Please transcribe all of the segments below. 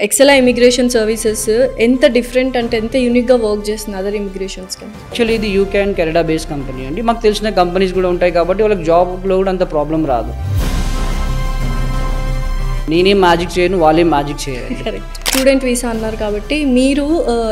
ఎక్సెలా immigration services ఎంత different అంటే ఎంత యూనిక్గా వర్క్ చేస్తుంది అదర్ ఇమిగ్రేషన్స్కి? యాక్చువల్లీ ఇది UK and Canada based company అండి. మాకు తెలిసిన కంపెనీస్ కూడా ఉంటాయి కాబట్టి వాళ్ళకి జాబ్లో కూడా అంత ప్రాబ్లం రాదు. నేనేం మ్యాజిక్ చేయను, వాళ్ళేం మ్యాజిక్ చేయాలి. కరెక్ట్. స్టూడెంట్ వీసా అన్నారు కాబట్టి మీరు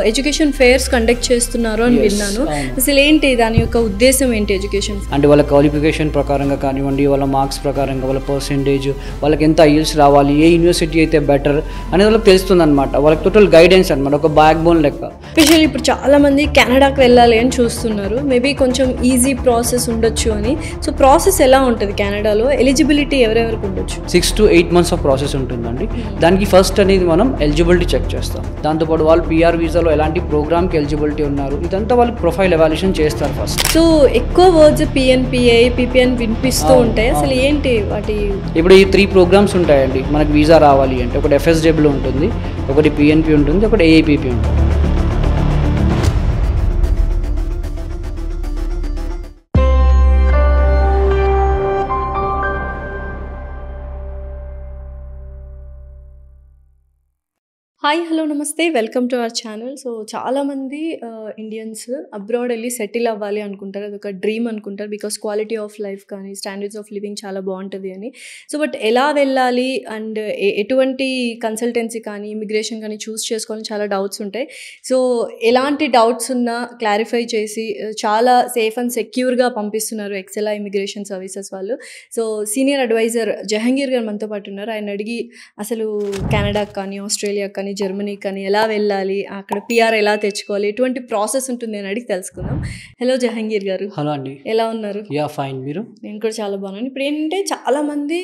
ఎడ్యుకేషన్ ఫేర్స్ కండక్ట్ చేస్తున్నారు అని విన్నాను. అసలు ఏంటి దాని యొక్క ఉద్దేశం ఏంటి? ఎడ్యుకేషన్ అంటే వాళ్ళ క్వాలిఫికేషన్ ప్రకారంగా కానివ్వండి, వాళ్ళ మార్క్స్ ప్రకారంగా, వాళ్ళ పర్సెంటేజ్, వాళ్ళకి ఎంత ఐఎల్స్ రావాలి, ఏ యూనివర్సిటీ అయితే బెటర్ అనేది వాళ్ళకి తెలుస్తుంది అనమాట. వాళ్ళకి టోటల్ గైడెన్స్ అనమాట, ఒక బ్యాక్ బోన్ లెక్క. స్పెషల్లీ ఇప్పుడు చాలా మంది కెనడాకి వెళ్ళాలి అని చూస్తున్నారు. మేబీ కొంచెం ఈజీ ప్రాసెస్ ఉండొచ్చు అని. సో ప్రాసెస్ ఎలా ఉంటుంది కెనడాలో? ఎలిజిబిలిటీ ఎవరెవరికి ఉండొచ్చు? 6 to 8 months ఆఫ్ ప్రాసెస్ ఉంటుందండి. దానికి ఫస్ట్ అనేది మనం ఎలిజిబిలిటీ చెక్ చేస్తాం. దాంతోపాటు వాళ్ళు పిఆర్ వీసాలో ఎలాంటి ప్రోగ్రామ్కి ఎలిజిబిలిటీ ఉన్నారు, ఇదంతా వాళ్ళకి ప్రొఫైల్ ఎవాల్యుయేషన్ చేస్తారు ఫస్ట్. సో ఎక్కువ వర్డ్స్ పిఎన్పిఏ, పిపిఎన్ వినిపిస్తూ ఉంటాయి. అసలు ఏంటి వాటి? ఇప్పుడు ఈ 3 ప్రోగ్రామ్స్ ఉంటాయండి మనకు వీసా రావాలి అంటే. ఒకటి ఎఫ్ఎస్డబ్ల్యూ ఉంటుంది, ఒకటి పిఎన్పి ఉంటుంది, ఒకటి ఏఐపిపి ఉంటుంది. హాయ్, హలో, నమస్తే, welcome to our channel. So చాలామంది ఇండియన్స్ అబ్రాడ్ వెళ్ళి సెటిల్ అవ్వాలి అనుకుంటారు. అదొక డ్రీమ్ అనుకుంటారు. బికాస్ క్వాలిటీ ఆఫ్ లైఫ్ కానీ స్టాండర్డ్స్ ఆఫ్ లివింగ్ చాలా బాగుంటుంది అని. సో బట్ ఎలా వెళ్ళాలి అండ్ ఎటువంటి కన్సల్టెన్సీ కానీ ఇమిగ్రేషన్ కానీ చూస్ చేసుకోవాలని చాలా డౌట్స్ ఉంటాయి. సో ఎలాంటి డౌట్స్ ఉన్నా క్లారిఫై చేసి చాలా సేఫ్ అండ్ సెక్యూర్గా పంపిస్తున్నారు ఎక్సెలా ఇమిగ్రేషన్ సర్వీసెస్ వాళ్ళు. సో సీనియర్ అడ్వైజర్ జహంగీర్ గారు మనతో పాటు ఉన్నారు. ఆయన అడిగి అసలు కెనడాకి కానీ, ఆస్ట్రేలియాకి కానీ, జర్మనీ కానీ ఎలా వెళ్ళాలి, అక్కడ పిఆర్ ఎలా తెచ్చుకోవాలి, ఎటువంటి ప్రాసెస్ ఉంటుంది అని అడిగి తెలుసుకుందాం. హలో జహంగీర్ గారు. హలో అండి, ఎలా ఉన్నారు? Yeah fine. మీరు? నేను కూడా చాలా బాగున్నాను. ఇప్పుడు ఏంటంటే చాలా మంది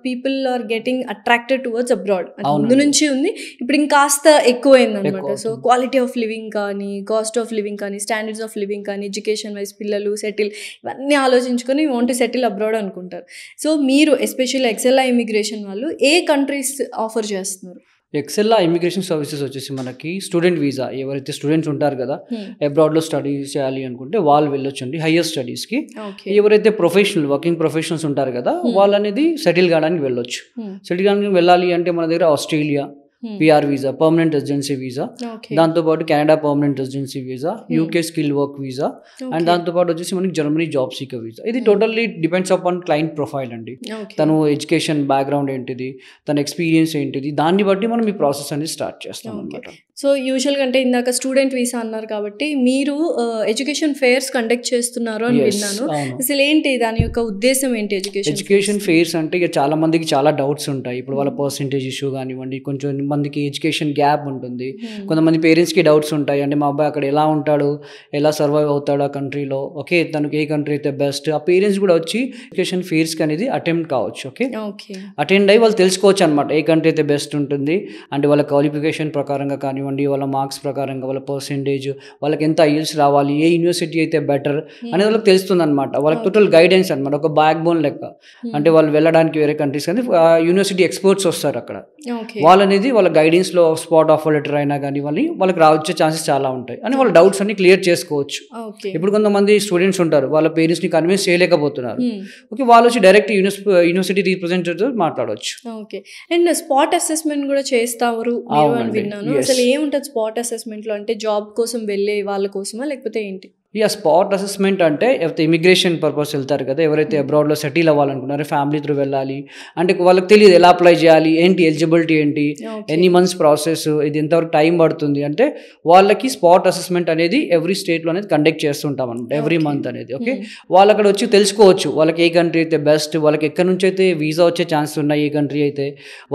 people are getting attracted towards abroad. ముందు నుంచి ఉంది, ఇప్పుడు ఇంకాస్త ఎక్కువైంది అనమాట. సో క్వాలిటీ ఆఫ్ లివింగ్ కానీ, కాస్ట్ ఆఫ్ లివింగ్ కానీ, స్టాండర్డ్స్ ఆఫ్ లివింగ్ కానీ, ఎడ్యుకేషన్ వైజ్ పిల్లలు సెటిల్, ఇవన్నీ ఆలోచించుకొని వాంట్ టు సెటిల్ అబ్రాడ్ అనుకుంటారు. సో మీరు ఎస్పెషల్లీ ఎక్సెలా ఇమిగ్రేషన్ వాళ్ళు ఏ కంట్రీస్ ఆఫర్ చేస్తున్నారు? ఎక్సెల్లా ఇమిగ్రేషన్ సర్వీసెస్ వచ్చేసి మనకి స్టూడెంట్ వీసా, ఎవరైతే స్టూడెంట్స్ ఉంటారు కదా అబ్రాడ్లో స్టడీస్ చేయాలి అనుకుంటే వాళ్ళు వెళ్ళొచ్చండి హయ్యర్ స్టడీస్కి. ఎవరైతే వర్కింగ్ ప్రొఫెషనల్స్ ఉంటారు కదా వాళ్ళు అనేది సెటిల్ కావడానికి వెళ్ళొచ్చు. సెటిల్ కావడానికి వెళ్ళాలి అంటే మన దగ్గర Australia PR visa, permanent residency visa, దాంతోపాటు Canada permanent residency visa, UK skill work visa, and దాంతోపాటు వచ్చేసి మనకి జర్మనీ జాబ్ సీకర్ వీసా. ఇది totally depends upon client profile అండి. తను ఎడ్యుకేషన్ బ్యాక్గ్రౌండ్ ఏంటిది, తన ఎక్స్పీరియన్స్ ఏంటిది, దాన్ని బట్టి మనం ఈ ప్రాసెస్ అనేది స్టార్ట్ చేస్తాం అనమాట. సో యూజువల్గా అంటే ఇందాక స్టూడెంట్ వీసా అన్నారు కాబట్టి మీరు ఎడ్యుకేషన్ ఫేర్స్ కండక్ట్ చేస్తున్నారు అని విన్నాను. అసలు ఏంటి దాని యొక్క ఉద్దేశం ఏంటి? ఎడ్యుకేషన్ ఫేర్స్ అంటే ఇక చాలా మందికి చాలా డౌట్స్ ఉంటాయి. ఇప్పుడు వాళ్ళ పర్సెంటేజ్ ఇష్యూ కానివ్వండి, కొంచెం మందికి ఎడ్యుకేషన్ గ్యాప్ ఉంటుంది, కొంతమంది పేరెంట్స్కి డౌట్స్ ఉంటాయి. అంటే మా అబ్బాయి అక్కడ ఎలా ఉంటాడు, ఎలా సర్వైవ్ అవుతాడు ఆ కంట్రీలో, ఓకే తనకు ఏ కంట్రీ అయితే బెస్ట్, ఆ పేరెంట్స్ కూడా వచ్చి ఎడ్యుకేషన్ ఫేర్స్కి అనేది అటెంప్ట్ కావచ్చు. ఓకే అటెండ్ అయ్యి వాళ్ళు తెలుసుకోవచ్చు అనమాట ఏ కంట్రీ అయితే బెస్ట్ ఉంటుంది. అంటే వాళ్ళ క్వాలిఫికేషన్ ప్రకారంగా కానివ్వండి, వాళ్ళ మార్క్స్ ప్రకారంగా, వాళ్ళ పర్సెంటేజ్, వాళ్ళకి ఎంత ఐఎల్స్ రావాలి, ఏ యూనివర్సిటీ అయితే బెటర్ అనేది వాళ్ళకి తెలుస్తుంది అనమాట. వాళ్ళకి టోటల్ గైడెన్స్ అనమాట, ఒక బ్యాక్ బోన్ లెక్క. అంటే వాళ్ళు వెళ్ళడానికి వేరే కంట్రీస్ కానీ యూనివర్సిటీ ఎక్స్పర్ట్స్ వస్తారు అక్కడ. వాళ్ళు అనేది వాళ్ళ గైడెన్స్లో స్పాట్ ఆఫర్ లెటర్ అయినా కానీ వాళ్ళకి రావచ్చే ఛాన్సెస్ చాలా ఉంటాయి అని వాళ్ళ డౌట్స్ అన్ని క్లియర్ చేసుకోవచ్చు. ఇప్పుడు కొంతమంది స్టూడెంట్స్ ఉంటారు, వాళ్ళ పేరెంట్స్ని కన్విన్స్ చేయలేకపోతున్నారు. ఓకే వాళ్ళు వచ్చి డైరెక్ట్ యూనివర్సిటీ రిప్రజెంటేటివ్ మాట్లాడవచ్చు. ఓకే అండ్ స్పాట్ అసెస్మెంట్ కూడా చేస్తారు అని విన్నాను. అసలు ఏముంటుంది స్పాట్ అసెస్మెంట్లో? అంటే జాబ్ కోసం వెళ్ళే వాళ్ళ కోసమా లేకపోతే ఏంటి? స్పాట్ అసెస్మెంట్ అంటే ఎవరైతే ఇమిగ్రేషన్ పర్పస్ వెళ్తారు కదా, ఎవరైతే అబ్రాడ్లో సెటిల్ అవ్వాలనుకున్నారో, ఫ్యామిలీ త్రూ వెళ్ళాలి అంటే వాళ్ళకి తెలియదు ఎలా అప్లై చేయాలి, ఏంటి ఎలిజిబిలిటీ ఏంటి, ఎన్ని మంత్స్ ప్రాసెస్, ఇది ఎంతవరకు టైం పడుతుంది అంటే వాళ్ళకి స్పాట్ అసెస్మెంట్ అనేది ఎవ్రీ స్టేట్లో అనేది కండక్ట్ చేస్తుంటాం అనమాట ఎవ్రీ మంత్ అనేది. ఓకే వాళ్ళు అక్కడ వచ్చి తెలుసుకోవచ్చు వాళ్ళకి ఏ కంట్రీ అయితే బెస్ట్, వాళ్ళకి ఎక్కడి నుంచి అయితే వీసా వచ్చే ఛాన్సెస్ ఉన్నాయి, ఏ కంట్రీ అయితే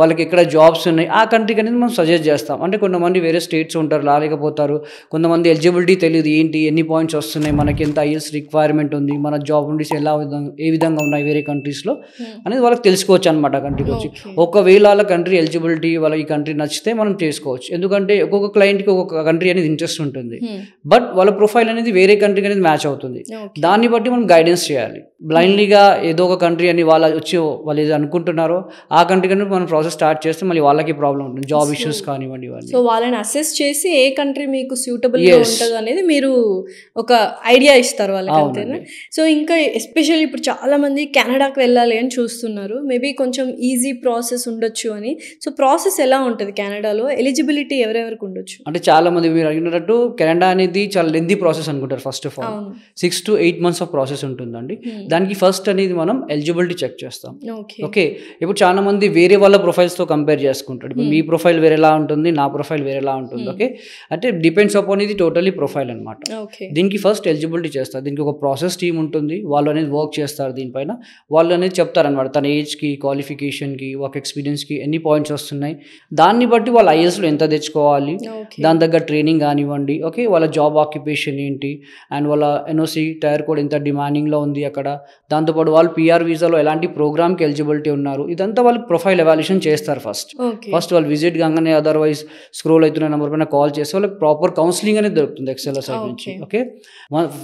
వాళ్ళకి ఎక్కడ జాబ్స్ ఉన్నాయి ఆ కంట్రీకి అనేది మనం సజెస్ట్ చేస్తాం. అంటే కొంతమంది వేరే స్టేట్స్ ఉంటారు, రాలేకపోతారు, కొంతమంది ఎలిజిబిలిటీ తెలియదు, ఏంటి ఎన్ని పాయింట్స్ వస్తున్నాయి, మనకి ఎంత ఐఎల్స్ రిక్వైర్మెంట్ ఉంది, మన జాబ్ నుండి ఏ విధంగా ఉన్నాయి వేరే కంట్రీస్లో అనేది వాళ్ళకి తెలుసుకోవచ్చు అనమాట. కంట్రీకి వచ్చి ఒకవేళ వాళ్ళ కంట్రీ ఎలిజిబిలిటీ వాళ్ళకి ఈ కంట్రీ నచ్చితే మనం చేసుకోవచ్చు. ఎందుకంటే ఒక్కొక్క క్లయింట్కి ఒక్కొక్క కంట్రీ అనేది ఇంట్రెస్ట్ ఉంటుంది, బట్ వాళ్ళ ప్రొఫైల్ అనేది వేరే కంట్రీకి అనేది మ్యాచ్ అవుతుంది. దాన్ని బట్టి మనం గైడెన్స్ చేయాలి. బ్లైండ్లీగా ఏదో ఒక కంట్రీ అని వాళ్ళు ఏదో అనుకుంటున్నారో ఆ కంట్రీ కన్నా మనం ప్రాసెస్ స్టార్ట్ చేస్తే మళ్ళీ వాళ్ళకి ప్రాబ్లం ఉంటుంది, జాబ్ ఇష్యూస్ కానివ్వండి ఇవన్నీ. సో వాళ్ళని అసెస్ చేసి ఏ కంట్రీ మీకు సూటబుల్గా ఉంటుంది అనేది మీరు ఒక ఒక ఐడియా ఇస్తారు వాళ్ళకి, అంతేనా? సో ఇంకా ఎస్పెషల్లీ ఇప్పుడు చాలా మంది కెనడాకి వెళ్ళాలి అని చూస్తున్నారు, మేబీ కొంచెం ఈజీ ప్రాసెస్ ఉండొచ్చు అని. సో ప్రాసెస్ ఎలా ఉంటుంది కెనడాలో, ఎలిజిబిలిటీ ఎవరెవరికి ఉండొచ్చు? అంటే చాలా మంది మీరు అడిగినట్టు కెనడా అనేది చాలా లెంతీ ప్రాసెస్ అనుకుంటారు. First of all 6 to 8 months of process ఉంటుందండి. దానికి ఫస్ట్ అనేది మనం ఎలిజిబిలిటీ చెక్ చేస్తాం. ఓకే, ఇప్పుడు చాలా మంది వేరే వాళ్ళ ప్రొఫైల్స్తో కంపేర్ చేసుకుంటాడు. ఇప్పుడు మీ ప్రొఫైల్ వేరేలా ఉంటుంది, నా ప్రొఫైల్ వేరేలా ఉంటుంది. ఓకే, అంటే డిపెండ్స్ అపాన్ ఇది టోటలీ ప్రొఫైల్ అనమాట. దీనికి ఫస్ట్ ఎలిజిబిలిటీ చేస్తారు. దీనికి ఒక ప్రాసెస్ టీమ్ ఉంటుంది, వాళ్ళు అనేది వర్క్ చేస్తారు దీనిపైన. వాళ్ళు అనేది చెప్తారనమాట తన ఏజ్కి, క్వాలిఫికేషన్కి, వర్క్ ఎక్స్పీరియన్స్కి ఎన్ని పాయింట్స్ వస్తున్నాయి, దాన్ని బట్టి వాళ్ళ ఐఎల్స్లో ఎంత తెచ్చుకోవాలి, దాని దగ్గర ట్రైనింగ్ కానివ్వండి. ఓకే, వాళ్ళ జాబ్ ఆక్యుపేషన్ ఏంటి, అండ్ వాళ్ళ ఎన్ఓసి టైర్ కోడ్ ఎంత డిమాండింగ్లో ఉంది అక్కడ, దాంతోపాటు వాళ్ళు పిఆర్ వీసాలో ఎలాంటి ప్రోగ్రామ్కి ఎలిజిబిలిటీ ఉన్నారు, ఇదంతా వాళ్ళు ప్రొఫైల్ ఎవాల్యుయేషన్ చేస్తారు. ఫస్ట్ వాళ్ళు విజిట్ కాగానే అదర్వైజ్ స్క్రోల్ అవుతున్న నెంబర్ పైన కాల్ చేసి వాళ్ళకి ప్రాపర్ కౌన్సిలింగ్ అనేది దొరుకుతుంది ఎక్సెల్ సైడ్ నుంచి. ఓకే,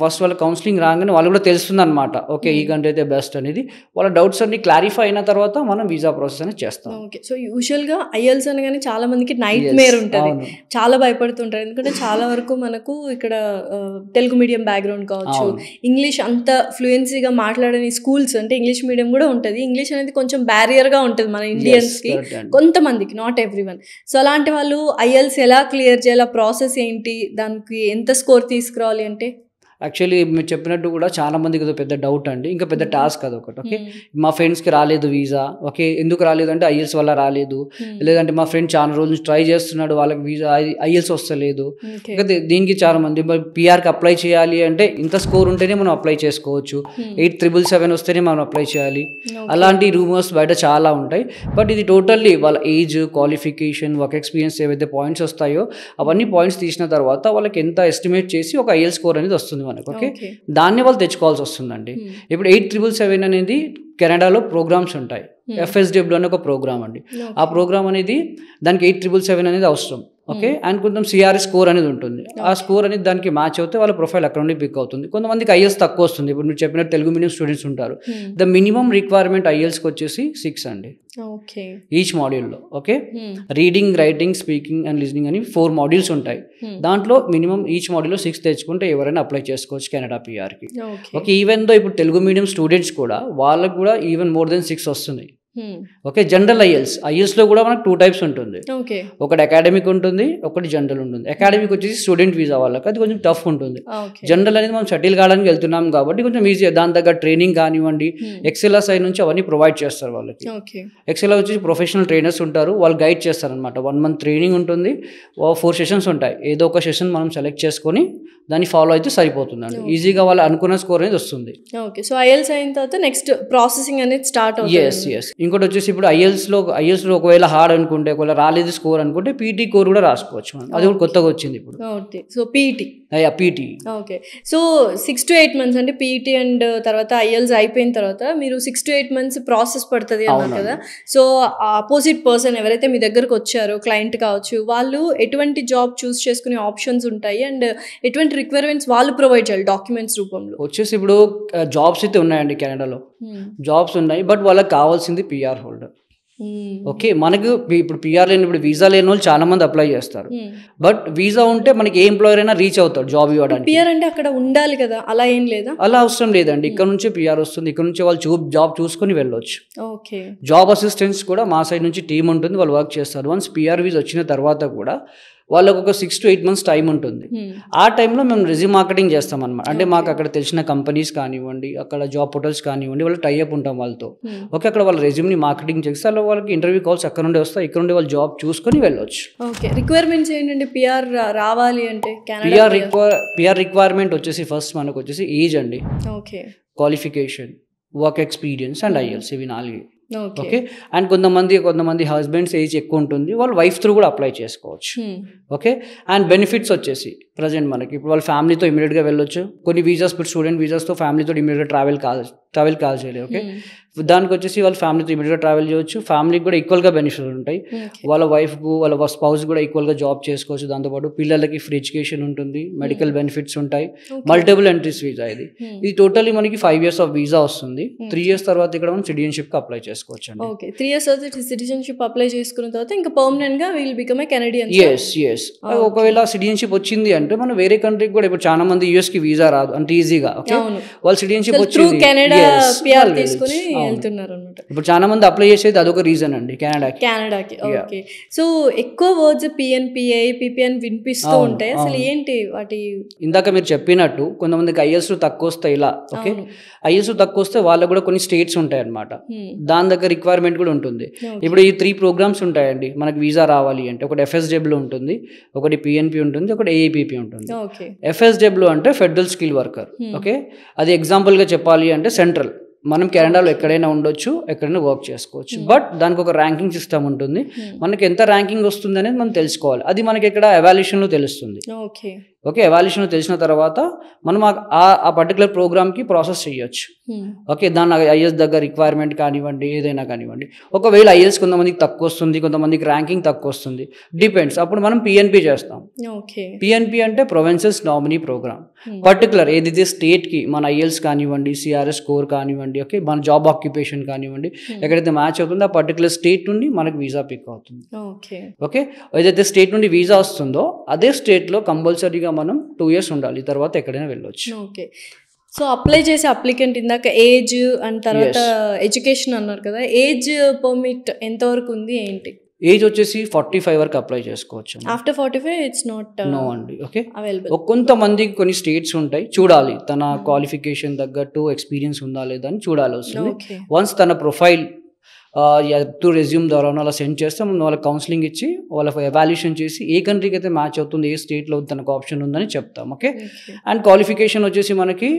ఫస్ట్ వాళ్ళ కౌన్సిలింగ్ రాగానే వాళ్ళు కూడా తెలుస్తుంది అనమాట, ఓకే ఈ కంట్రీ అయితే బెస్ట్ అనేది. వాళ్ళ డౌట్స్ అన్ని క్లారిఫై అయిన తర్వాత మనం వీసా ప్రాసెస్ అనేది చేస్తాం. ఓకే, సో యూజువల్గా ఐఎల్స్ అనగానే చాలా మందికి నైట్ మేర్ ఉంటుంది, చాలా భయపడుతుంటారు. ఎందుకంటే చాలా వరకు మనకు ఇక్కడ తెలుగు మీడియం బ్యాక్గ్రౌండ్ కావచ్చు, ఇంగ్లీష్ అంత ఫ్లూయెన్సీగా మాట్లాడని స్కూల్స్, అంటే ఇంగ్లీష్ మీడియం కూడా ఉంటుంది. ఇంగ్లీష్ అనేది కొంచెం బ్యారియర్గా ఉంటుంది మన ఇండియన్స్కి, కొంతమందికి, నాట్ ఎవ్రీవన్. సో అలాంటి వాళ్ళు ఐఎల్స్ ఎలా క్లియర్ చేయాలి, ప్రాసెస్ ఏంటి, దానికి ఎంత స్కోర్ తీసుకురావాలి అంటే? యాక్చువల్లీ మీరు చెప్పినట్టు కూడా చాలా మందికి అది పెద్ద డౌట్ అండి, ఇంకా పెద్ద టాస్క్ అది ఒకటి. ఓకే, మా ఫ్రెండ్స్కి రాలేదు వీసా. ఓకే, ఎందుకు రాలేదు అంటే ఐఎల్స్ వల్ల రాలేదు, లేదంటే మా ఫ్రెండ్ చాలా రోజులు నుంచి ట్రై చేస్తున్నాడు, వాళ్ళకి వీసా ఐఎల్స్ వస్తలేదు. ఇంకా దీనికి చాలా మంది పిఆర్కి అప్లై చేయాలి అంటే ఇంత స్కోర్ ఉంటేనే మనం అప్లై చేసుకోవచ్చు, 8,777 వస్తేనే మనం అప్లై చేయాలి. అలాంటి రూమర్స్ బయట చాలా ఉంటాయి. బట్ ఇది టోటల్లీ వాళ్ళ ఏజ్, క్వాలిఫికేషన్, వర్క్ ఎక్స్పీరియన్స్ ఏవైతే పాయింట్స్ వస్తాయో అవన్నీ పాయింట్స్ తీసిన తర్వాత వాళ్ళకి ఎంత ఎస్టిమేట్ చేసి ఒక ఐఎల్ స్కోర్ అనేది వస్తుంది మనకు. ఓకే, దాన్ని వాళ్ళు తెచ్చుకోవాల్సి వస్తుందండి. ఇప్పుడు 8,777 అనేది కెనడాలో ప్రోగ్రామ్స్ ఉంటాయి. FSW అనే ఒక ప్రోగ్రామ్ అండి. ఆ ప్రోగ్రామ్ అనేది దానికి 8,777 అనేది అవసరం. ఓకే, అండ్ కొంచెం సిఆర్ఎస్ స్కోర్ అనేది ఉంటుంది. ఆ స్కోర్ అనేది దానికి మ్యాచ్ అవుతే వాళ్ళ ప్రొఫైల్ అక్కడ నుండి పిక్ అవుతుంది. కొంతమందికి ఐఎల్స్ తక్కువ వస్తుంది. ఇప్పుడు మీరు చెప్పినట్టు తెలుగు మీడియం స్టూడెంట్స్ ఉంటారు. ద మినిమం రిక్వైర్మెంట్ ఐఎల్స్కి వచ్చేసి 6 అండి ఈచ్ మాడ్యూల్లో. Okay, reading, writing, speaking and listening అని 4 మాడ్యూల్స్ ఉంటాయి. దాంట్లో మినిమం ఈచ్ మాడ్యూల్లో 6 తెచ్చుకుంటే ఎవరైనా అప్లై చేసుకోవచ్చు కెనడా పిఆర్కి. ఓకే, ఈవెన్ దో ఇప్పుడు తెలుగు మీడియం స్టూడెంట్స్ కూడా వాళ్ళకు కూడా ఈవెన్ మోర్ దెన్ 6 వస్తున్నాయి. ఓకే, జనరల్ ఐఎల్స్లో కూడా మనకు 2 టైప్స్ ఉంటుంది. ఒకటి అకాడమిక్ ఉంటుంది, ఒకటి జనరల్ ఉంటుంది. అకాడమిక్ వచ్చేసి స్టూడెంట్ వీసా వాళ్ళకి అది కొంచెం టఫ్ ఉంటుంది. జనరల్ అనేది మనం సెటిల్ కావడానికి వెళ్తున్నాం కాబట్టి కొంచెం ఈజీ, దాని దగ్గర ట్రైనింగ్ కానివ్వండి, ఎక్సెల్ సైడ్ నుంచి అవన్నీ ప్రొవైడ్ చేస్తారు వాళ్ళకి. ఎక్సెల్ వచ్చేసి ప్రొఫెషనల్ ట్రైనర్స్ ఉంటారు, వాళ్ళు గైడ్ చేస్తారు అనమాట. 1 month ట్రైనింగ్ ఉంటుంది, 4 సెషన్స్ ఉంటాయి. ఏదో ఒక సెషన్ మనం సెలెక్ట్ చేసుకొని దాన్ని ఫాలో అయితే సరిపోతుందండి. ఈజీగా వాళ్ళు అనుకున్న స్కోర్ అనేది వస్తుంది. ఓకే, సో ఐఎల్స్ అయిన తర్వాత నెక్స్ట్ ప్రాసెసింగ్ అనేది స్టార్ట్ అవుతుంది. ఎస్, ఇంకోటి వచ్చేసి ఇప్పుడు ఐఎల్స్లో ఒకవేళ హార్డ్ అనుకుంటే, ఒకవేళ రాలేదు స్కోర్ అనుకుంటే పీటీ కోర్ కూడా రాసుకోవచ్చు మనం. అది కూడా కొత్తగా వచ్చింది ఇప్పుడు. Okay, so PET. Okay, so 6 to 8 months అంటే పీఈటీ అండ్ తర్వాత ఐఎల్స్ అయిపోయిన తర్వాత మీరు 6 to 8 months ప్రాసెస్ పడుతుంది అన్నారు కదా. సో ఆపోజిట్ పర్సన్ ఎవరైతే మీ దగ్గరకు వచ్చారో, క్లయింట్ కావచ్చు, వాళ్ళు ఎటువంటి జాబ్ చూస్ చేసుకునే ఆప్షన్స్ ఉంటాయి అండ్ ఎటువంటి రిక్వైర్మెంట్స్ వాళ్ళు ప్రొవైడ్ చేయాలి డాక్యుమెంట్స్ రూపంలో? వచ్చేసి ఇప్పుడు జాబ్స్ అయితే ఉన్నాయండి కెనడాలో, జాబ్స్ ఉన్నాయి. బట్ వాళ్ళకి కావాల్సింది పిఆర్ హోల్డర్. ఓకే, మనకు ఇప్పుడు పిఆర్ లేని, ఇప్పుడు వీసా లేని వాళ్ళు చాలా మంది అప్లై చేస్తారు. బట్ వీసా ఉంటే మనకి ఏ ఎంప్లాయర్ అయినా రీచ్ అవుతాడు జాబ్ ఇవ్వడానికి. పిఆర్ అంటే అక్కడ ఉండాలి కదా, అలా ఏం లేదా? అలా అవసరం లేదండి, ఇక్కడ నుంచి పిఆర్ వస్తుంది, ఇక్కడ నుంచి వాళ్ళు జాబ్ చూసుకొని వెళ్ళొచ్చు. ఓకే, జాబ్ అసిస్టెంట్స్ కూడా మా సైడ్ నుంచి టీం ఉంటుంది, వాళ్ళు వర్క్ చేస్తారు. వన్స్ పిఆర్ వీసా వచ్చిన తర్వాత కూడా వాళ్ళకు ఒక 6 to 8 months టైం ఉంటుంది. ఆ టైంలో మేము రెజ్యూమ్ మార్కెటింగ్ చేస్తాం అనమాట. అంటే మాకు అక్కడ తెలిసిన కంపెనీస్ కానివ్వండి, అక్కడ జాబ్ పోర్టల్స్ కానివ్వండి, వాళ్ళు టైఅప్ ఉంటాం వాళ్ళతో. ఓకే, అక్కడ వాళ్ళ రెజ్యూమ్ని మార్కెటింగ్ చేస్తే అలా వాళ్ళకి ఇంటర్వ్యూ కాల్స్ అక్కడ నుండి వస్తాయి, ఇక్కడ నుండి వాళ్ళు జాబ్ చూసుకొని వెళ్ళొచ్చు. ఓకే, రిక్వైర్మెంట్స్ ఏంటంటే పిఆర్ రావాలి అంటే? పిఆర్ రిక్వైర్మెంట్ వచ్చేసి ఫస్ట్ మనకు వచ్చేసి ఏజ్ అండి, okay, qualification, work experience and IELTS, ఇవి 4. ఓకే, అండ్ కొంతమంది హస్బెండ్స్ ఏజ్ ఎక్కువ ఉంటుంది, వాళ్ళు వైఫ్ త్రూ కూడా అప్లై చేసుకోవచ్చు. ఓకే, అండ్ బెనిఫిట్స్ వచ్చేసి ప్రజెంట్ మనకి ఇప్పుడు వాళ్ళ ఫ్యామిలీతో ఇమీడియట్గా వెళ్ళొచ్చు. కొన్ని వీసాస్, ఇప్పుడు స్టూడెంట్ వీసాస్తో ఫ్యామిలీతో ఇమీడియట్గా ట్రావెల్ కాల్ చేయలేదు. ఓకే, దానికి వచ్చేసి వాళ్ళ ఫ్యామిలీతో ఇమీడియట్గా ట్రావెల్ చేయొచ్చు, ఫ్యామిలీకి కూడా ఈక్వల్గా బెనిఫిట్స్ ఉంటాయి. వాళ్ళ వైఫ్కు వాళ్ళ స్పౌస్ కూడా ఈక్వల్గా జాబ్ చేసుకోవచ్చు. దాంతోపాటు పిల్లలకి ఫ్రీ ఎడ్యుకేషన్ ఉంటుంది, మెడికల్ బెనిఫిట్స్ ఉంటాయి, మల్టిపుల్ ఎంట్రీస్ వీసా. ఇది టోటల్లీ మనకి 5 years ఆఫ్ వీసా వస్తుంది. 3 years తర్వాత ఇక్కడ మనం సిటిజన్షిప్కి అప్లై చేసుకోవచ్చు అండి. ఓకే, 3 years తర్వాత సిటిజన్షిప్ అప్లై చేసుకున్న తర్వాత ఇంకా పర్మనెంట్ గా will become a Canadian. Yes ఒకవేళ సిటిజన్షిప్ వచ్చింది అంటే మనం వేరే కంట్రీకి కూడా, ఇప్పుడు చాలా మంది యూఎస్ కి వీసా రాదు అంత ఈజీగా. ఓకే, వాళ్ళు సిటిజన్షిప్ వచ్చింది కెనడా పిఆర్ తీసుకుని వెళ్తున్నారు అన్నమాట. ఇప్పుడు చాలా మంది అప్లై చేసేది అదొక రీజన్ అండి, కెనడాకి. ఓకే, సో ఎక్కువ వర్డ్స్ పిఎన్పిఐ పిపిఎన్ వినిపిస్తూ ఉంటాయి, అసలు ఏంటి వాటి? ఇందాక మీరు చెప్పినట్టు కొంతమందికి ఐఎల్స్ తక్కువ వస్తాయి ఇలా. ఓకే, ఐఎల్స్ తక్కువ వస్తే వాళ్ళకు కూడా కొన్ని స్టేట్స్ ఉంటాయి అనమాట, దాని దగ్గర రిక్వైర్మెంట్ కూడా ఉంటుంది. ఇప్పుడు ఈ 3 programs ఉంటాయండి మనకి వీసా రావాలి అంటే. ఒకటి FSW ఉంటుంది, ఒకటి పిఎన్పి ఉంటుంది, ఒకటి AAPP ఉంటుంది. FSW అంటే ఫెడరల్ స్కిల్ వర్కర్. ఓకే, అది ఎగ్జాంపుల్గా చెప్పాలి అంటే సెంట్రల్, మనం కెనడాలో ఎక్కడైనా ఉండొచ్చు, ఎక్కడైనా వర్క్ చేసుకోవచ్చు. బట్ దానికి ఒక ర్యాంకింగ్ సిస్టమ్ ఉంటుంది, మనకి ఎంత ర్యాంకింగ్ వస్తుంది అనేది మనం తెలుసుకోవాలి. అది మనకి ఇక్కడ ఎవాల్యుయేషన్లో తెలుస్తుంది. ఓకే, ఎవాల్యుయేషన్ తెలిసిన తర్వాత మనం ఆ పర్టికులర్ ప్రోగ్రామ్కి ప్రాసెస్ చేయొచ్చు. ఓకే, దాని ఐఎల్స్ దగ్గర రిక్వైర్మెంట్ కానివ్వండి, ఏదైనా కానివ్వండి. ఒకవేళ ఐఎల్స్ కొంతమందికి తక్కువ వస్తుంది, కొంతమందికి ర్యాంకింగ్ తక్కువ వస్తుంది, డిపెండ్స్. అప్పుడు మనం పిఎన్పి చేస్తాం. పిఎన్పి అంటే ప్రొవిన్సెస్ నామినీ ప్రోగ్రామ్. పర్టికులర్ ఏదైతే స్టేట్కి మన ఐఎల్స్ కానివ్వండి, సిఆర్ఎస్ స్కోర్ కానివ్వండి, ఓకే, మన జాబ్ ఆక్యుపేషన్ కానివ్వండి, ఎక్కడైతే మ్యాచ్ అవుతుందో ఆ పర్టికులర్ స్టేట్ నుండి మనకు వీసా పిక్ అవుతుంది. ఓకే, ఏదైతే స్టేట్ నుండి వీసా వస్తుందో అదే స్టేట్లో కంపల్సరీగా మనం 2 years ఉండాలి, తర్వాత ఎక్కడైనా వెళ్ళొచ్చు. ఓకే, సో అప్లై చేసే అప్లికెంట్ ఇందాక ఏజ్ అండ్ తర్వాత ఎడ్యుకేషన్ అన్నారు కదా, ఏజ్ పర్మిట్ ఎంతవరకు ఉంది ఏంటి? ఏజ్ వచ్చేసి 45 వరకు అప్లై చేసుకోవచ్చు. ఆఫ్టర్ 45 ఇట్స్ నాట్ నో అండి. Okay, available. కొంతమందికి కొన్ని స్టేట్స్ ఉంటాయి, చూడాలి తన క్వాలిఫికేషన్ తగ్గట్టు ఎక్స్పీరియన్స్ ఉందా లేదా అని చూడాలి వస్తుంది. వన్స్ తన ప్రొఫైల్ టు రెజ్యూమ్ ద్వారా అలా సెండ్ చేస్తే మనం వాళ్ళకి కౌన్సిలింగ్ ఇచ్చి వాళ్ళ ఎవాల్యుయేషన్ చేసి ఏ కంట్రీకి అయితే మ్యాచ్ అవుతుంది, ఏ స్టేట్లో తనకు ఆప్షన్ ఉందని చెప్తాం. ఓకే, అండ్ క్వాలిఫికేషన్ వచ్చేసి మనకి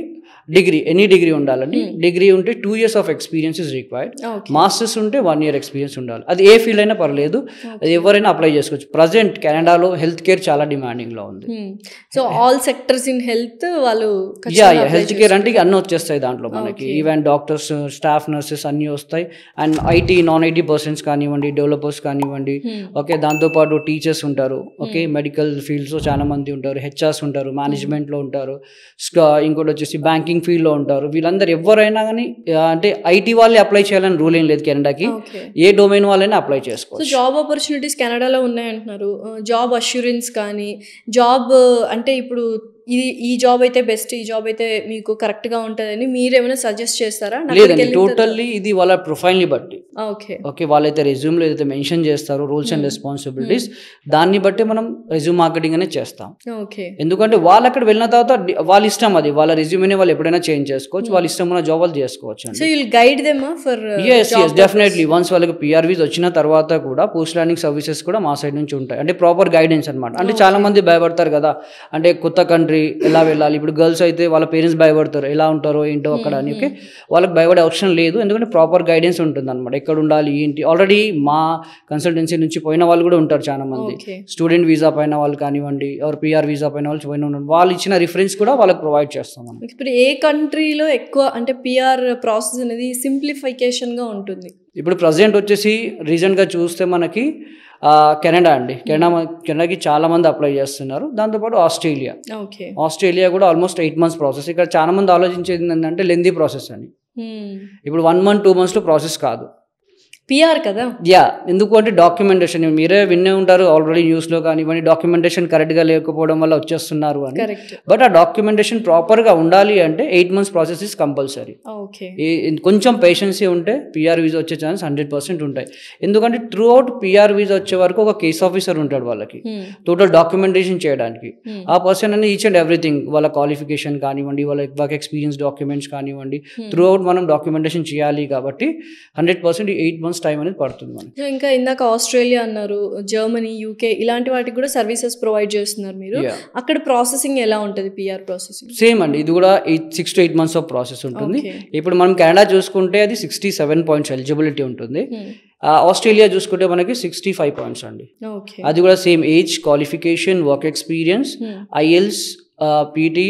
డిగ్రీ, ఎనీ డిగ్రీ ఉండాలండి. డిగ్రీ ఉంటే 2 years of experience is required. Masters ఉంటే 1 year ఎక్స్పీరియన్స్ ఉండాలి. అది ఏ ఫీల్డ్ అయినా పర్లేదు, అది ఎవరైనా అప్లై చేసుకోవచ్చు. ప్రజెంట్ కెనడాలో హెల్త్ కేర్ చాలా డిమాండింగ్లో ఉంది. So all sectors in health వాళ్ళు హెల్త్ కేర్ అంటే అన్నీ వచ్చేస్తాయి దాంట్లో మనకి. ఈవెన్ డాక్టర్స్, స్టాఫ్ నర్సెస్ అన్నీ వస్తాయి. And IT, non IT persons కానివ్వండి, డెవలపర్స్ కానివ్వండి. ఓకే, దాంతోపాటు టీచర్స్ ఉంటారు. ఓకే, మెడికల్ ఫీల్డ్స్లో చాలా మంది ఉంటారు, హెచ్ఆర్స్ ఉంటారు, మేనేజ్మెంట్లో ఉంటారు, ఇంకోటి వచ్చేసి బ్యాంకింగ్ ఫీల్డ్లో ఉంటారు. వీళ్ళందరూ ఎవరైనా కానీ, అంటే ఐటీ వాళ్ళే అప్లై చేయాలని రూల్ ఏం లేదు కెనడాకి, ఏ డొమైన్ వాళ్ళైనా అప్లై చేసుకోవచ్చు. జాబ్ ఆపర్చునిటీస్ కెనడాలో ఉన్నాయంటున్నారు. జాబ్ అష్యూరెన్స్ కానీ, జాబ్ అంటే ఇప్పుడు ఈ జాబ్ అయితే బెస్ట్, ఈ జాబ్ అయితే మీకు కరెక్ట్ గా ఉంటుందని మీరు ఏమైనా సజెస్ట్ చేస్తారా? లేదండి, టోటల్లీ ఇది వాళ్ళ ప్రొఫైల్ని బట్టి. ఓకే, వాళ్ళైతే రెజ్యూమ్లో ఏదైతే మెన్షన్ చేస్తారో రూల్స్ అండ్ రెస్పాన్సిబిలిటీస్, దాన్ని బట్టి మనం రెజ్యూమ్ మార్కెటింగ్ అనేది చేస్తాం. ఓకే, ఎందుకంటే వాళ్ళు అక్కడ వెళ్ళిన తర్వాత వాళ్ళ ఇష్టం, అది వాళ్ళ రెజ్యూమ్ని వాళ్ళు ఎప్పుడైనా చేంజ్ చేసుకోవచ్చు, వాళ్ళ ఇష్టం ఉన్న జాబ్ వాళ్ళు చేసుకోవచ్చు. So you'll guide them for yes definitely. Once వాళ్ళకి పిఆర్వీస్ వచ్చిన తర్వాత కూడా పోస్ట్ లర్నింగ్ సర్వీసెస్ కూడా మా సైడ్ నుంచి ఉంటాయి. అంటే ప్రాపర్ గైడెన్స్ అనమాట. అంటే చాలా మంది భయపడతారు కదా, అంటే కొత్త కంట్రీ ఎలా వెళ్ళాలి. ఇప్పుడు గర్ల్స్ అయితే వాళ్ళ పేరెంట్స్ భయపడతారు, ఎలా ఉంటారో ఏంటో అక్కడ అని. ఓకే, వాళ్ళకి భయపడే ఆప్షన్ లేదు, ఎందుకంటే ప్రాపర్ గైడెన్స్ ఉంటుంది అనమాట, ఎక్కడ ఉండాలి ఏంటి. ఆల్రెడీ మా కన్సల్టెన్సీ నుంచి పోయిన వాళ్ళు కూడా ఉంటారు చాలా మంది. స్టూడెంట్ వీసా పైన వాళ్ళు కానివ్వండి, ఎవరు పిఆర్ వీసా పైన వాళ్ళు పోయిన వాళ్ళు ఇచ్చిన రిఫరెన్స్ కూడా వాళ్ళకి ప్రొవైడ్ చేస్తాం. ఇప్పుడు ఏ కంట్రీలో ఎక్కువ అంటే పిఆర్ ప్రాసెస్ అనేది సింప్లిఫికేషన్ గా ఉంటుంది? ఇప్పుడు ప్రజెంట్ వచ్చేసి రీసెంట్గా చూస్తే మనకి కెనడా అండి. కెనడాకి చాలా మంది అప్లై చేస్తున్నారు. దాంతోపాటు ఆస్ట్రేలియా కూడా ఆల్మోస్ట్ 8 months ప్రాసెస్. ఇక్కడ చాలా మంది ఆలోచించేది ఏంటంటే లెందీ ప్రాసెస్ అని. ఇప్పుడు 1 month 2 months ప్రాసెస్ కాదు, పిఆర్ కదా. ఎందుకు అంటే డాక్యుమెంటేషన్ మీరే వినే ఉంటారు ఆల్రెడీ న్యూస్లో కానివ్వండి, డాక్యుమెంటేషన్ కరెక్ట్గా లేకపోవడం వల్ల వచ్చేస్తున్నారు అని. బట్ ఆ డాక్యుమెంటేషన్ ప్రాపర్గా ఉండాలి అంటే 8 months ప్రాసెస్ ఇస్ కంపల్సరీ. కొంచెం పేషెన్సీ ఉంటే పిఆర్ వీసా వచ్చే ఛాన్స్ 100% ఉంటాయి. ఎందుకంటే త్రూ అవుట్ పిఆర్ వీసా వచ్చే వరకు ఒక కేస్ ఆఫీసర్ ఉంటాడు వాళ్ళకి టోటల్ డాక్యుమెంటేషన్ చేయడానికి. ఆ పర్సన్ అనేది ఈచ్ అండ్ ఎవ్రీథింగ్, వాళ్ళ క్వాలిఫికేషన్ కానివ్వండి, వాళ్ళ వర్క్ ఎక్స్పీరియన్స్ డాక్యుమెంట్స్ కానివ్వండి, త్రూ అవుట్ మనం డాక్యుమెంటేషన్ చేయాలి. కాబట్టి 100% 8 months టైం అనేది పడుతుంది మనకి. ఇంకా ఇందాక ఆస్ట్రేలియా అన్నారు, జర్మనీ, యూకే ఇలాంటి వాటికి కూడా సర్వీసెస్ ప్రొవైడ్ చేస్తున్నారు మీరు. అక్కడ ప్రాసెసింగ్ ఎలా ఉంటుంది? పిఆర్ ప్రాసెసింగ్ సేమ్ అండి, ఇది కూడా 6 to 8 months ఆఫ్ ప్రాసెస్ ఉంటుంది. ఇప్పుడు మనం కెనడా చూసుకుంటే అది 67 points ఎలిజిబిలిటీ ఉంటుంది. ఆస్ట్రేలియా చూసుకుంటే మనకి 65 points అండి. అది కూడా same age, qualification, work experience, IELTS, PT,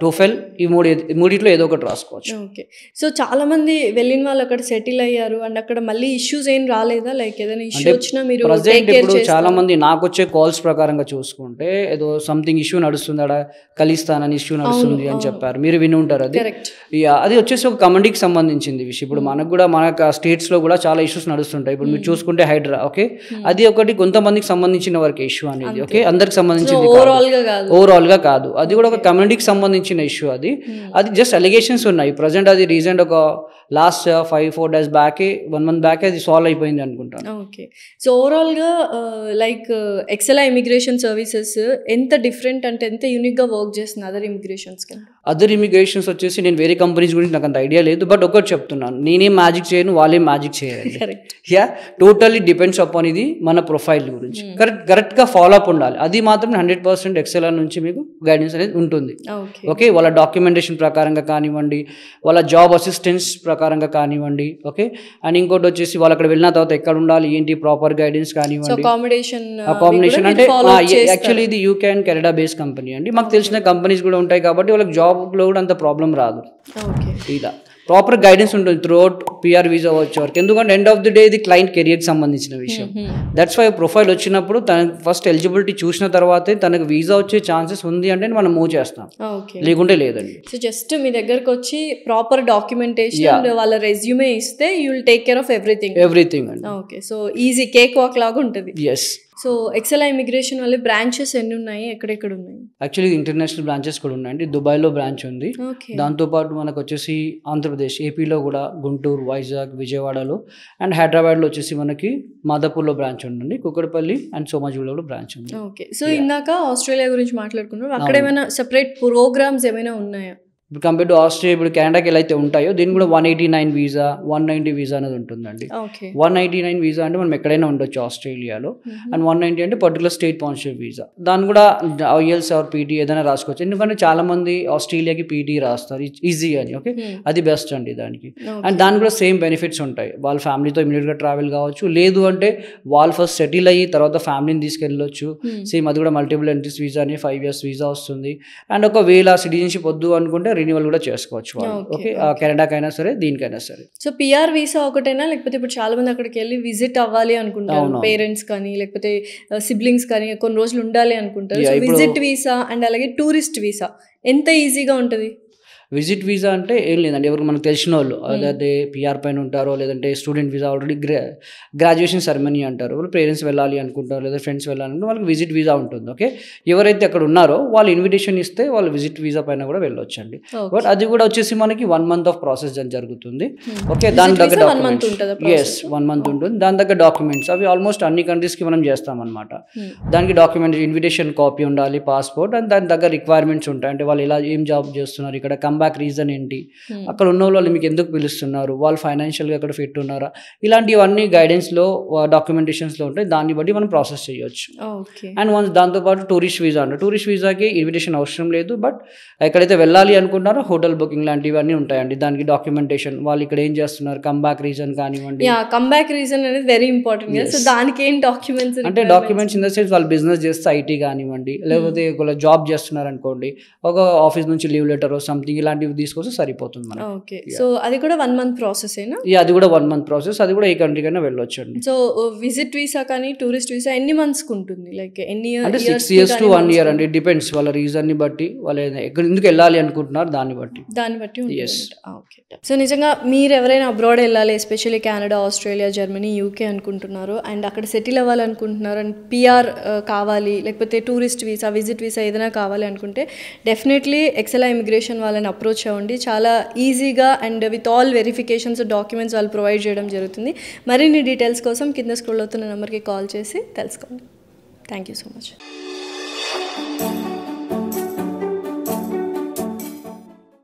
TOEFL ఈ మూడిట్లో ఏదో ఒకటి రాసుకోవచ్చు. ఓకే. సో చాలామంది వెళ్ళిన వాళ్ళు అక్కడ సెటిల్ అయ్యారు అండ్ అక్కడ మళ్ళీ ఇష్యూస్ ఏం రాలేదా? లైక్ ఏదైనా ఇష్యూ వచ్చినా మీరు ప్రజెంట్ ఇప్పుడు చాలా మంది నాకు వచ్చే కాల్స్ ప్రకారంగా చూసుకుంటే ఏదో సంథింగ్ ఇష్యూ నడుస్తుంది, అక్కడ ఖలిస్తాన్ ఇష్యూ నడుస్తుంది అని చెప్పారు. మీరు విని ఉంటారు అది. అది వచ్చేసి ఒక కమ్యూనిటీకి సంబంధించింది విషయం. ఇప్పుడు మనకు కూడా మన స్టేట్స్ లో కూడా చాలా ఇష్యూస్ నడుస్తుంటాయి. ఇప్పుడు మీరు చూసుకుంటే హైడ్రా, ఓకే, అది ఒకటి కొంతమందికి సంబంధించిన వరకు ఇష్యూ అనేది, ఓకే, అందరికి సంబంధించింది ఓవరాల్ గా కాదు. అది కూడా ఒక కమ్యూనిటీకి సంబంధించిన ఇష్యూ. అది జస్ట్ అలిగేషన్స్ ఉన్నాయి ప్రజెంట్. అది రీసెంట్ ఒక last 5-4 days back, 1 month back అది సాల్వ్ అయిపోయింది అనుకుంటాను. ఓకే. సో ఓవరాల్ గా లైక్ ఎక్సెలా ఇమిగ్రేషన్ సర్వీసెస్ ఎంత డిఫరెంట్ అంటే ఎంత యూనిక్ గా వర్క్ చేస్తుంది అదర్ ఇమిగ్రేషన్స్ కంటే? అదర్ ఇమిగ్రేషన్స్ వచ్చేసి నేను వేరే కంపెనీస్ గురించి నాకు అంత ఐడియా లేదు, బట్ ఒకటి చెప్తున్నాను, నేనేం మ్యాజిక్ చేయను, వాళ్ళేం మ్యాజిక్ చేయాలి. యా, టోటల్లీ డిపెండ్స్ అపాన్ ఇది మన ప్రొఫైల్ గురించి. కరెక్ట్గా ఫాలో అప్ ఉండాలి. అది మాత్రం 100% ఎక్సెల్ నుంచి మీకు గైడెన్స్ అనేది ఉంటుంది. ఓకే, వాళ్ళ డాక్యుమెంటేషన్ ప్రకారంగా కానివ్వండి, వాళ్ళ జాబ్ అసిస్టెన్స్ ప్రకారంగా కానివ్వండి, ఓకే, అండ్ ఇంకోటి వచ్చేసి వాళ్ళు అక్కడ వెళ్ళిన తర్వాత ఎక్కడ ఉండాలి ఏంటి ప్రాపర్ గైడెన్స్ కానివ్వండి. అకామిడేషన్ అంటే యాక్చువల్లీ ఇది UK and Canada based company అండి. మాకు తెలిసిన కంపెనీస్ కూడా ఉంటాయి కాబట్టి వాళ్ళకి జాబ్లో కూడా అంత ప్రాబ్లం రాదు. ఇలా ప్రాపర్ గైడెన్స్ ఉంటుంది త్రూఅవుట్ పిఆర్ వీసా వచ్చే వరకు. ఎందుకంటే ఎండ్ ఆఫ్ ది డే ఇది క్లయింట్ కెరియర్కి సంబంధించిన విషయం. దట్స్ వై ప్రొఫైల్ వచ్చినప్పుడు తనకు ఫస్ట్ ఎలిజిబిలిటీ చూసిన తర్వాతే తనకు వీసా వచ్చే ఛాన్సెస్ ఉంది అంటే మనం మూవ్ చేస్తాం, లేకుంటే లేదండి. సో జస్ట్ మీ దగ్గరకు వచ్చి ప్రాపర్ డాక్యుమెంటేషన్ వాళ్ళ రెజ్యూమే ఇస్తే you will take care of everything అండి. Okay, so easy cake walk లాగా ఉంటుంది. ఎస్. సో ఎక్సెలా ఇమిగ్రేషన్ వల్ల బ్రాంచెస్ ఎన్ని ఉన్నాయి, ఎక్కడెక్కడ ఉన్నాయి? యాక్చువల్లీ ఇంటర్నేషనల్ బ్రాంచెస్ కూడా ఉన్నాయండి. దుబాయ్లో బ్రాంచ్ ఉంది. దాంతోపాటు మనకు వచ్చేసి ఆంధ్రప్రదేశ్, ఏపీలో కూడా గుంటూరు, వైజాగ్, విజయవాడలో అండ్ హైదరాబాద్లో వచ్చేసి మనకి మాదాపూర్లో బ్రాంచ్ ఉంటుంది. కుక్కడపల్లి అండ్ సోమాజిగూడలో బ్రాంచ్ ఉంది. ఓకే. సో ఇందాక ఆస్ట్రేలియా గురించి మాట్లాడుకున్నాం, అక్కడ ఏమైనా సెపరేట్ ప్రోగ్రామ్స్ ఏమైనా ఉన్నాయా? ఇప్పుడు కంపేర్ టు ఆస్ట్రేలియా, ఇప్పుడు కెనడాకి ఎలా అయితే ఉంటాయో దీని కూడా 189 వీసా, 190 వీసా అనేది ఉంటుందండి. 189 వీసా అంటే మనం ఎక్కడైనా ఉండొచ్చు ఆస్ట్రేలియాలో, అండ్ 190 అంటే పర్టికులర్ స్టేట్ స్పాన్సర్షిప్ వీసా. దాన్ని కూడా ఐఎల్స్ ఆర్ పీటీ ఏదైనా రాసుకోవచ్చు. ఎందుకంటే చాలా మంది ఆస్ట్రేలియాకి పీటీ రాస్తారు ఈజీ అని, ఓకే, అది బెస్ట్ అండి దానికి. అండ్ దానికి కూడా సేమ్ బెనిఫిట్స్ ఉంటాయి. వాళ్ళ ఫ్యామిలీతో ఇమీడియట్గా ట్రావెల్ కావచ్చు, లేదు అంటే వాళ్ళు ఫస్ట్ సెటిల్ అయ్యి తర్వాత ఫ్యామిలీని తీసుకెళ్ళొచ్చు. సేమ్ అది కూడా మల్టిపుల్ ఎంట్రీస్ వీసా అని 5 years వీసా వస్తుంది. అండ్ ఒకవేళ సిటిజన్షిప్ వద్దు అనుకుంటే రిన్యూవల్ కూడా చేసుకోవచ్చు వాళ్ళు, ఓకే, కెనడాకైనా సరే దీనికైనా సరే. సో పిఆర్ వీసా ఒకటేనా, లేకపోతే ఇప్పుడు చాలా మంది అక్కడికి వెళ్ళి విజిట్ అవ్వాలి అనుకుంటారు, పేరెంట్స్ కానీ లేకపోతే సిబ్లింగ్స్ కానీ కొన్ని రోజులు ఉండాలి అనుకుంటారు. విజిట్ వీసా అండ్ అలాగే టూరిస్ట్ వీసా ఎంత ఈజీగా ఉంటుంది? విజిట్ వీసా అంటే ఏం లేదండి, ఎవరికి మనకు తెలిసిన వాళ్ళు అదే పిఆర్ పైన ఉంటారో, లేదంటే student visa already graduation ceremony అంటారు, వాళ్ళు పేరెంట్స్ వెళ్ళాలి అనుకుంటారు లేదా ఫ్రెండ్స్ వెళ్ళాలంటే వాళ్ళకి విజిట్ వీసా ఉంటుంది. ఓకే, ఎవరైతే అక్కడ ఉన్నారో వాళ్ళు ఇన్విటేషన్ ఇస్తే వాళ్ళు విజిట్ వీసా పైన కూడా వెళ్ళొచ్చండి. బట్ అది కూడా వచ్చేసి మనకి 1 month ఆఫ్ ప్రాసెస్ అని జరుగుతుంది. ఓకే, దాని దగ్గర డాక్యుమెంట్స్ 1 month ఉంటుంది. దాని దగ్గర డాక్యుమెంట్స్ అవి ఆల్మోస్ట్ అన్ని కంట్రీస్కి మనం చేస్తామన్నమాట. దానికి డాక్యుమెంట్ ఇన్విటేషన్ కాపీ ఉండాలి, పాస్పోర్ట్, అండ్ దాని దగ్గర రిక్వైర్మెంట్స్ ఉంటాయి. అంటే వాళ్ళు ఎలా ఏం జాబ్ చేస్తున్నారు, ఇక్కడ బ్యాక్ రీజన్ ఏంటి, అక్కడ ఉన్న వాళ్ళు మీకు ఎందుకు పిలుస్తున్నారు, వాళ్ళు ఫైనాన్షియల్గా అక్కడ ఫిట్ ఉన్నారా, ఇలాంటివన్నీ గైడెన్స్లో డాక్యుమెంటేషన్స్లో ఉంటాయి. దాన్ని బట్టి మనం ప్రాసెస్ చేయొచ్చు. అండ్ వన్స్ దాంతోపాటు టూరిస్ట్ వీసా అంటే టూరిస్ట్ వీసాకి ఇన్విటేషన్ అవసరం లేదు, బట్ ఎక్కడైతే వెళ్ళాలి అనుకుంటారో హోటల్ బుకింగ్ లాంటివి అన్నీ ఉంటాయండి. దానికి డాక్యుమెంటేషన్ వాళ్ళు ఇక్కడ ఏం చేస్తున్నారు, కమ్బ్యాక్ రీజన్ కానివ్వండి. కమ్బ్యాక్ రీజన్ అనేది వెరీ ఇంపార్టెంట్. సో దానికి ఏం డాక్యుమెంట్స్ అంటే డాక్యుమెంట్స్ ఇన్ ద సెన్స్ వాళ్ళు బిజినెస్ చేస్తే ఐటీ కానివ్వండి, లేకపోతే ఒకవేళ జాబ్ చేస్తున్నారు అనుకోండి, ఒక ఆఫీస్ నుంచి లీవ్ లెటర్ సంథింగ్ ఇలాంటివి తీసుకొస్తే సరిపోతుంది మనకి. ఓకే, సో అది కూడా 1 month ప్రాసెస్ ఏనా? అది కూడా 1 month ప్రాసెస్. అది కూడా ఏ కంట్రీకైనా వెళ్ళొచ్చు అండి. సో విజిట్ వీసా కానీ టూరిస్ట్ వీసా ఎన్ని మంత్స్ ఉంటుంది, లైక్ ఎన్ని ఇయర్స్? అంటే 6 years to 1 year అండి, డిపెండ్స్ వాళ్ళ రీజన్ ని బట్టి, వాళ్ళు ఎందుకు వెళ్ళాలి అనుకుంటున్నారు దాన్ని బట్టి ఓకే. సో నిజంగా మీరు ఎవరైనా అబ్రాడ్ వెళ్ళాలి, especially Canada, Australia, Germany, UK అనుకుంటున్నారు అండ్ అక్కడ సెటిల్ అవ్వాలనుకుంటున్నారు అండ్ పిఆర్ కావాలి, లేకపోతే టూరిస్ట్ వీసా, విజిట్ వీసా ఏదైనా కావాలి అనుకుంటే డెఫినెట్లీ ఎక్సెలా ఇమిగ్రేషన్ వాళ్ళని అప్రోచ్ అవ్వండి. చాలా ఈజీగా and with all verifications, documents వాళ్ళు ప్రొవైడ్ చేయడం జరుగుతుంది. మరిన్ని డీటెయిల్స్ కోసం కింద స్క్రోల్ అవుతున్న నెంబర్కి కాల్ చేసి తెలుసుకోండి. Thank you so much.